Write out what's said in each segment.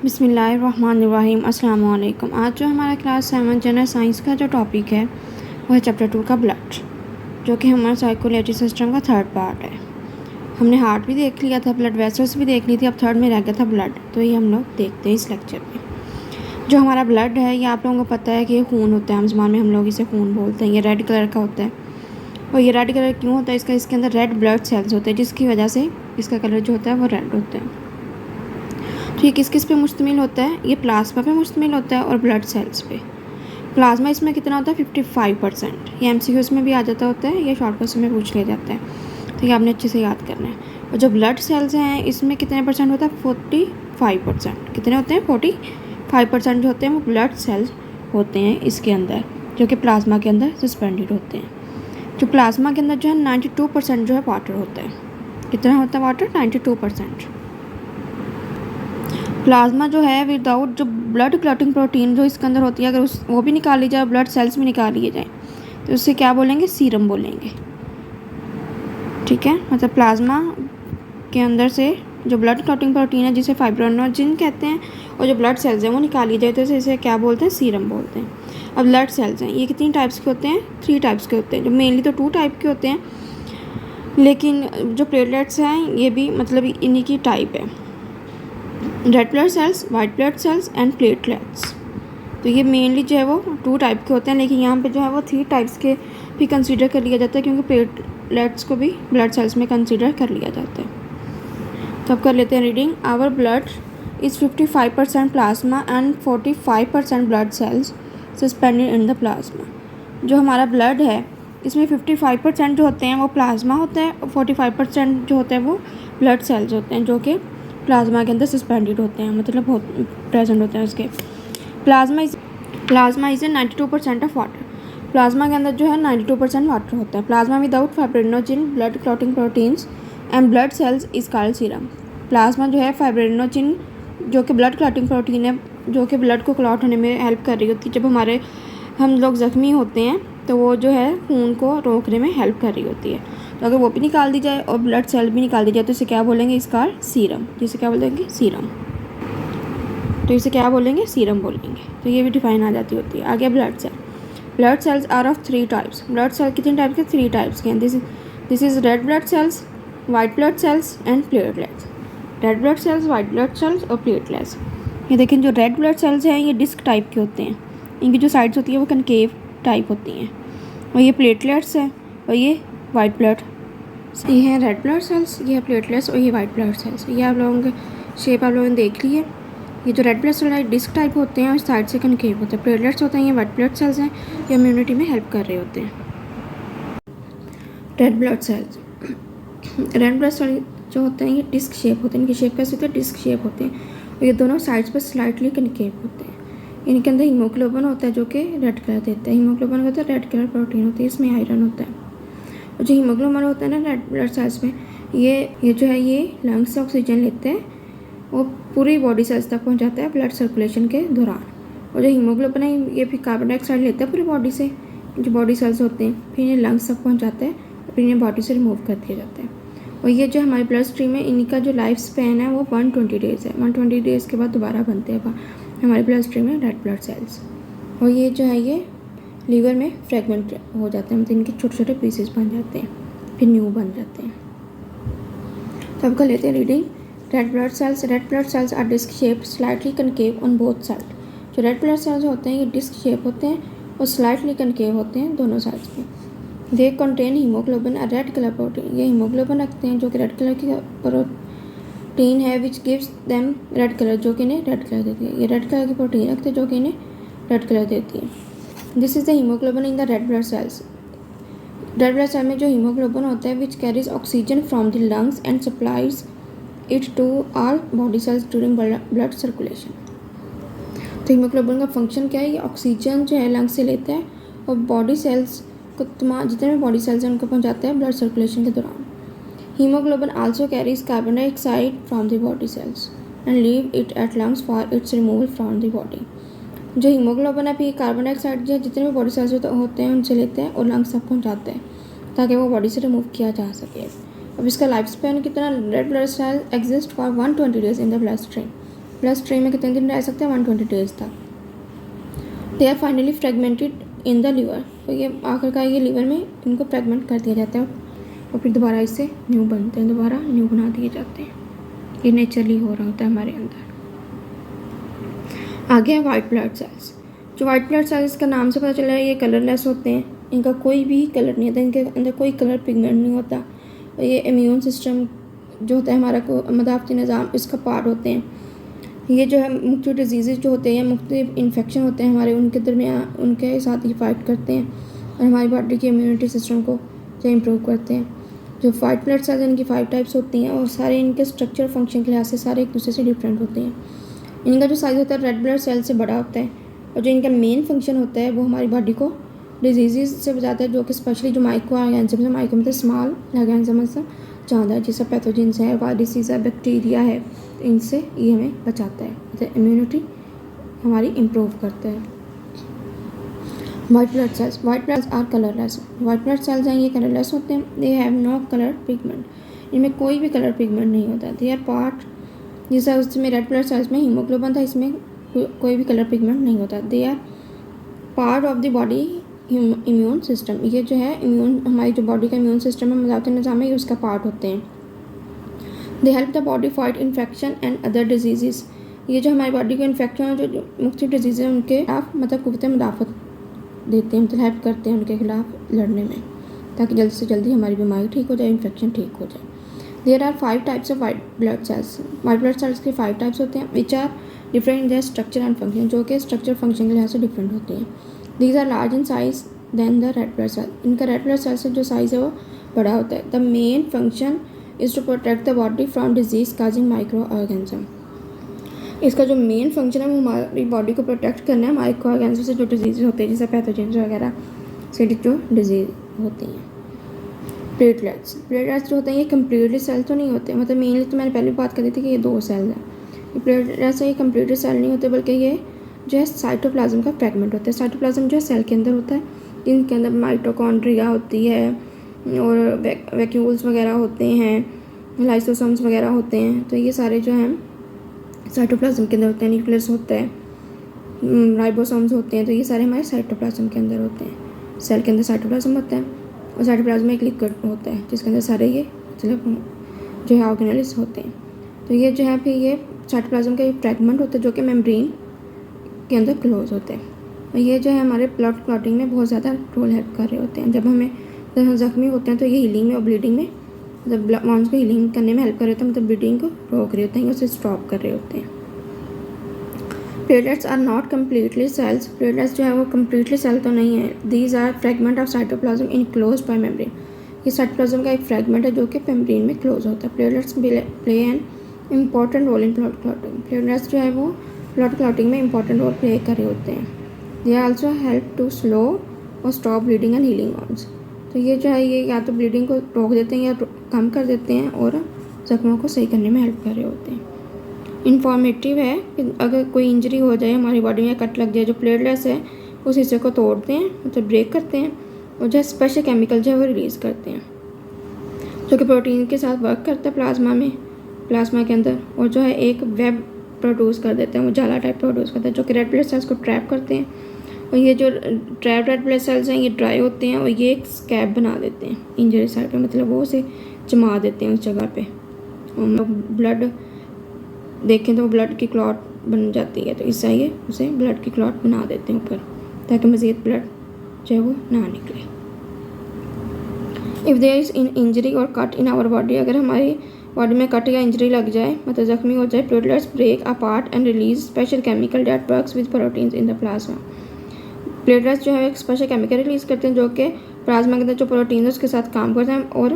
बिस्मिल्लाहिर्रहमानिर्रहीम अस्सलाम वालेकुम। आज जो हमारा क्लास 7 जनरल साइंस का जो टॉपिक है वो है चैप्टर 2 का ब्लड, जो कि हमारा सर्कुलेटरी सिस्टम का थर्ड पार्ट है। हमने हार्ट भी देख लिया था, ब्लड वेसल्स भी देख ली थी, अब थर्ड में रह गया था ब्लड। तो ये हम लोग देखते हैं इस लेक्चर में। जो हमारा ब्लड है ये आप लोगों को पता है कि ये खून होता है, आम ज़बान में हम लोग इसे खून बोलते हैं। ये रेड कलर का होता है। और ये रेड कलर क्यों होता है? इसके अंदर रेड ब्लड सेल्स होते हैं, जिसकी वजह से इसका कलर जो होता है वो रेड होता है। तो ये किस किस पे मुश्तमिल होता है? ये प्लाज्मा पे मुश्तमिल होता है और ब्लड सेल्स पे। प्लाज्मा इसमें कितना होता है? 55%। ये MCQs में भी आ जाता होता है, ये शॉर्ट क्वेश्चन में पूछ लिया जाता है, तो ये आपने अच्छे से याद करना है। और जो ब्लड सेल्स हैं इसमें कितने परसेंट होता है? 45%। कितने होते हैं? 45% जो होते हैं वो ब्लड सेल्स होते हैं इसके अंदर, जो कि प्लाज्मा के अंदर सस्पेंडेड होते हैं। जो प्लाज्मा के अंदर जो है 92% जो है वाटर होता है। कितना होता है वाटर? 92%। प्लाज्मा जो है विदाउट जो ब्लड क्लॉटिंग प्रोटीन जो इसके अंदर होती है, अगर वो भी निकाल ली जाए, ब्लड सेल्स भी निकाल लिए जाए, तो उससे क्या बोलेंगे? सीरम बोलेंगे। ठीक है, मतलब प्लाज्मा के अंदर से जो ब्लड क्लॉटिंग प्रोटीन है जिसे फाइब्रिनोजेन कहते हैं, और जो ब्लड सेल्स हैं वो निकाल ली जाए, तो इसे क्या बोलते हैं? सीरम बोलते हैं। अब ब्लड सेल्स हैं ये कितनी टाइप्स के होते हैं? 3 टाइप्स के होते हैं। जो मेनली तो 2 टाइप के होते हैं, लेकिन जो प्लेटलेट्स हैं ये भी मतलब इन्हीं की टाइप है। Red blood cells, white blood cells and platelets. तो ये मेनली जो है वो 2 टाइप के होते हैं, लेकिन यहाँ पे जो है वो 3 टाइप्स के भी कंसीडर कर लिया जाता है, क्योंकि प्लेटलेट्स को भी ब्लड सेल्स में कंसीडर कर लिया जाता है। तो अब कर लेते हैं reading. Our blood is 55% plasma and 45% blood cells suspended in the plasma. जो हमारा ब्लड है इसमें 55% जो होते हैं वो प्लाज्मा होता है, और 45% जो होते हैं वो ब्लड सेल्स होते हैं, जो कि प्लाज्मा के अंदर सस्पेंडेड होते हैं, मतलब बहुत प्रेजेंट होते हैं उसके। Plasma is 92% of water. Plasma के अंदर जो है 92% वाटर होता है। Plasma without fibrinogen, blood clotting proteins and blood cells is called serum. Plasma जो है फाइब्रिनोजेन जो कि ब्लड क्लॉटिंग प्रोटीन है, जो कि ब्लड को क्लॉट होने में हेल्प कर रही होती है। जब हम लोग ज़ख्मी होते हैं तो वो जो है खून को रोकने में हेल्प कर रही होती है। तो अगर वो भी निकाल दी जाए और ब्लड सेल भी निकाल दी जाए तो इसे क्या बोलेंगे? इसका सीरम। जिसे क्या बोलेंगे? सीरम। तो इसे क्या बोलेंगे? सीरम बोलेंगे। तो ये भी डिफाइन आ जाती होती है। आगे blood cell. Blood cells are of 3 types. Blood cell कितने टाइप के? 3 टाइप्स के हैं। This is red blood cells, white blood cells and platelets. Red blood cells, white blood cells और प्लेटलेट्स। ये देखें, जो रेड ब्लड सेल्स हैं ये डिस्क टाइप के होते हैं, इनकी जो साइड्स होती है वो कनकेव टाइप होती हैं। और ये प्लेटलेट्स हैं, और ये वाइट ब्लड, ये है रेड ब्लड सेल्स, ये है प्लेटलेट्स, और ये वाइट ब्लड सेल्स। ये आप लोगों के शेप आप लोगों ने देख ली है। ये जो रेड ब्लड सेल है डिस्क टाइप होते हैं और साइड से कनकेव होते हैं। प्लेटलेट्स होते हैं, ये वाइट ब्लड सेल्स हैं, ये इम्यूनिटी में हेल्प कर रहे होते हैं। Red blood cells, red blood cell जो होते हैं ये डिस्क शेप होते हैं, इनकी शेप कैसे होती है? डिस्क शेप होते हैं, और ये दोनों साइड्स पर स्लाइटली कनकेव होते हैं। इनके अंदर हीमोग्लोबिन होता है जो कि रेड कलर देता है। हीमोग्लोबिन होता है रेड कलर प्रोटीन होती है, इसमें आयरन होता है। और जो हीमोग्लोबिन होता है ना रेड ब्लड सेल्स में, ये जो है ये लंग्स से ऑक्सीजन लेते हैं, वो पूरी बॉडी सेल्स तक पहुंचाता है ब्लड सर्कुलेशन के दौरान। और जो हीमोग्लोबिन है ये फिर कार्बन डाइऑक्साइड लेता है पूरी बॉडी से, जो बॉडी सेल्स होते हैं, फिर ये लंग्स तक पहुंचाता है, फिर इन्हें बॉडी से रिमूव कर दिया जाता है। और ये जो हमारी ब्लड स्ट्रीम है इनका जो लाइफ स्पैन है वो 120 डेज़ है। 120 डेज़ के बाद दोबारा बनते हैं हमारे ब्लड स्ट्रीम में रेड ब्लड सेल्स। और ये जो है ये लीवर में फ्रेगमेंट हो जाते हैं, मतलब इनके छोटे छोटे पीसेस बन जाते हैं, फिर न्यू बन जाते हैं। तो अब कर लेते हैं reading. Red blood cells are disc shape slightly concave on both side. जो रेड ब्लड सेल्स होते हैं ये डिस्क शेप होते हैं और स्लाइटली कनकेव होते हैं दोनों साइड्स में। दे कंटेन हीमोग्लोबिन और रेड कलर प्रोटीन। ये हीमोग्लोबिन रखते हैं जो कि रेड कलर की प्रोटीन है, which gives them red colour, जो कि इन्हें रेड कलर देती है। ये रेड कलर की प्रोटीन रखते हैं जो कि इन्हें रेड कलर देती है। This is the haemoglobin in the red blood cells. Red blood cell में जो हीमोग्लोबिन होता है which carries oxygen from the lungs and supplies it to all body cells during blood circulation. तो haemoglobin का function क्या है? ये oxygen जो है लंग्स से लेता है और बॉडी सेल्स को तमाम जितने भी बॉडी सेल्स हैं उनको पहुंचाता है ब्लड सर्कुलेशन के दौरान। Haemoglobin also carries carbon dioxide from the body cells and leave it at lungs for its removal from the body. जो हीमोग्लोबिन है फिर कार्बन डाइऑक्साइड जो जितने भी बॉडी सेल्स होते हैं उनसे लेते हैं और लंग्स तक पहुंचाते हैं ताकि वो बॉडी से रिमूव किया जा सके। अब इसका लाइफ स्पैन कितना? Red blood cell exist for 120 days in the blood stream. प्लस ट्रे में कितने दिन रह सकते हैं, 120 डेज तक। They are finally fragmented in the liver, तो ये आखिरकार ये लीवर में इनको फ्रेगमेंट कर दिया जाता है और फिर दोबारा इससे न्यू बनते हैं, दोबारा न्यू बना दिए जाते हैं। ये नेचुरली हो रहा होता है हमारे अंदर। आगे है वाइट ब्लड सेल्स। जो वाइट ब्लड सेल्स का नाम से पता चला है ये कलरलेस होते हैं, इनका कोई भी कलर नहीं होता, इनके अंदर कोई कलर पिगमेंट नहीं होता। ये इम्यून सिस्टम जो होता है हमारा को मदाफ़ती निज़ाम, इसका पार्ट होते हैं। ये जो है मुख्तलिफ डिजीज़ जो होते हैं या मुख्तलिफ इन्फेक्शन होते हैं हमारे, उनके दरमियान उनके साथ ही फाइट करते हैं और हमारी बॉडी की इम्यूनिटी सिस्टम को जो इम्प्रूव करते हैं। जो वाइट ब्लड सेल्स इनकी 5 टाइप्स होती हैं और सारे इनके स्ट्रक्चर फंक्शन के लिहाज से सारे एक दूसरे से डिफरेंट होते हैं। इनका जो साइज़ होता है रेड ब्लड सेल से बड़ा होता है और जो इनका मेन फंक्शन होता है वो हमारी बॉडी को डिजीज़ से बचाता है, जो कि स्पेशली जो माइक्रो ऑर्गेनिज्म है, माइक्रो मतलब स्मॉल ऑर्गेनिज्म से ज़्यादा, जैसे पैथोजेंस है, वायरसेस है, बैक्टीरिया है, इनसे ये हमें बचाता है, मतलब इम्यूनिटी हमारी इम्प्रूव करता है। White blood cells are colourless. White blood cells हैं ये कलरलेस होते हैं। They have no colour pigment, इनमें कोई भी कलर पिगमेंट नहीं होता। दे आर पार्ट, जैसा उसमें रेड ब्लड सेल्स में हीमोग्लोबिन था, इसमें कोई भी कलर पिगमेंट नहीं होता। They are part of the body immune system, ये जो है इम्यून हमारी जो बॉडी का इम्यून सिस्टम है, मदाफ़ती निज़ाम है, ये उसका पार्ट होते हैं। They help the body fight infection and other disease, ये जो हमारी बॉडी को इन्फेक्शन और जो मुख्तलिफ डिजीज़ हैं उनके खिलाफ मतलब क़ुव्वत मुदाफ़त देते हैं, मतलब हेल्प करते हैं उनके खिलाफ लड़ने में, ताकि जल्द से जल्दी हमारी बीमारी ठीक हो जाए, इन्फेक्शन ठीक हो जाए। There are 5 types of white blood cells. White blood cells के 5 टाइप्स होते हैं which are different in their structure and function, जो कि स्ट्रक्चर फंक्शन के लिहाज से डिफरेंट होती हैं। These are large in size than the red blood cell, इनका रेड ब्लड सेल से जो साइज़ है वो बड़ा होता है। The main function is to protect the body from disease causing microorganism, इसका जो मेन फंक्शन है वो हमारी बॉडी को प्रोटेक्ट करना है माइक्रो ऑर्गेनिज्म से, जो डिजीज़ होते हैं जैसे पैथोजेंस वगैरह से जो डिजीज़ होती हैं। प्लेटलेट्स जो होते हैं ये कम्प्लीटली सेल तो नहीं होते, मतलब मेनली तो मैंने पहले बात कर दी थी कि ये 2 सेल हैं। ये प्लेटलेट्स ये कम्प्लीटली सेल नहीं होते, बल्कि ये जो है साइटोप्लाज्म का फ्रेगमेंट होता है। साइटोप्लाज्म जो है सेल के अंदर होता है, इनके अंदर माइटोकॉन्ड्रिया होती है और वैक्यूल्स वगैरह होते हैं, लाइसोसोम्स वगैरह होते हैं, तो ये सारे जो हैं साइटोप्लाज्म के अंदर होते हैं। न्यूक्लियस होता है, राइबोसोम्स होते हैं, तो ये सारे हमारे साइटोप्लाज्म के अंदर होते हैं। सेल के अंदर साइटोप्लाज्म होता है और साइटोप्लाज्म में एक लिक्विड होता है जिसके अंदर सारे ये मतलब जो है ऑर्गेनेल्स होते हैं। तो ये जो है फिर ये साइटोप्लाज्म का एक फ्रेगमेंट होता है जो कि मेम्ब्रेन के अंदर क्लोज होते हैं। और ये जो है हमारे ब्लड क्लॉटिंग में बहुत ज़्यादा रोल हेल्प कर रहे होते हैं। जब हम जख्मी होते हैं तो ये हीलिंग में और ब्लीडिंग में, मतलब ब्लड वाउंड्स को हीलिंग करने में हेल्प कर रहे होते हैं, मतलब ब्लीडिंग को रोक रहे होते हैं, उसे स्टॉप कर रहे होते हैं। Platelets are not completely cells, platelets जो है वो कम्प्लीटली सेल तो नहीं है। These are fragment of cytoplasm enclose by membrane, ये साइटोप्लाज्म का एक फ्रेगमेंट है जो कि मेम्ब्रेन में क्लोज होता है। Platelets play an important role in blood clotting, platelets जो है वो ब्लड क्लॉटिंग में इंपॉर्टेंट रोल प्ले कर रहे होते हैं। They also help to slow और stop bleeding and healing wounds, तो ये जो है ये या तो ब्लीडिंग को रोक देते हैं या कम कर देते हैं और जख्मों को सही करने में हेल्प कर रहे होते हैं। इन्फॉर्मेटिव है कि अगर कोई इंजरी हो जाए हमारी बॉडी में, कट लग जाए, जो प्लेटलेट्स है उस हिस्से को तोड़ते हैं, मतलब ब्रेक करते हैं और जो स्पेशल केमिकल जो है वो रिलीज़ करते हैं, जो कि प्रोटीन के साथ वर्क करता है प्लाज्मा के अंदर, और जो है एक वेब प्रोड्यूस कर देते हैं, वो जाला टाइप प्रोड्यूस करते हैं, जो कि रेड ब्लड सेल्स को ट्रैप करते हैं। और ये जो ट्रैप रेड ब्लड सेल्स हैं ये ड्राई होते हैं और ये एक स्कैब बना देते हैं इंजरी साइड पे, मतलब वो उसे जमा देते हैं उस जगह पे। और ब्लड देखें तो वो ब्लड की क्लॉट बन जाती है, तो इससे ये उसे ब्लड की क्लॉट बना देते हैं ऊपर, ताकि मज़ीद ब्लड जो है वो ना निकले। If there is in injury और कट इन आवर बॉडी, अगर हमारी बॉडी में कट या इंजरी लग जाए, मतलब जख्मी हो जाए, platelets break apart and release special chemical that works with proteins in the plasma. Platelets जो है एक स्पेशल केमिकल रिलीज़ करते हैं जो कि प्लाज्मा के अंदर जो प्रोटीन है उसके साथ काम करते हैं और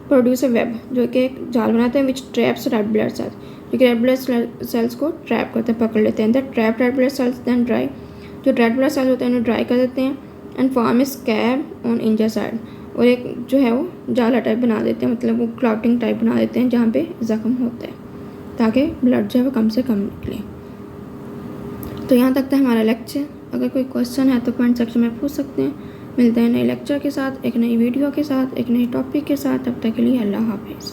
प्रोड्यूस ए वेब, जो कि एक जाल बनाते हैं which traps red blood cells, जो कि रेड ब्लड सेल्स को ट्रैप करते हैं, पकड़ लेते हैं। That trap red blood cells then dry, जो रेड ब्लड सेल्स होते हैं उन्हें ड्राई कर देते हैं and form a scab on injury side, और एक जो है वो जाला टाइप बना देते हैं, मतलब वो क्लॉटिंग टाइप बना देते हैं जहाँ पे ज़ख्म होता है, ताकि ब्लड जो है वो कम से कम निकले। तो यहाँ तक था हमारा लेक्चर। अगर कोई क्वेश्चन है तो कमेंट सेक्शन में पूछ सकते हैं। मिलते हैं नए लेक्चर के साथ, एक नई वीडियो के साथ, एक नई टॉपिक के साथ। तब तक के लिए अल्लाह हाफिज़।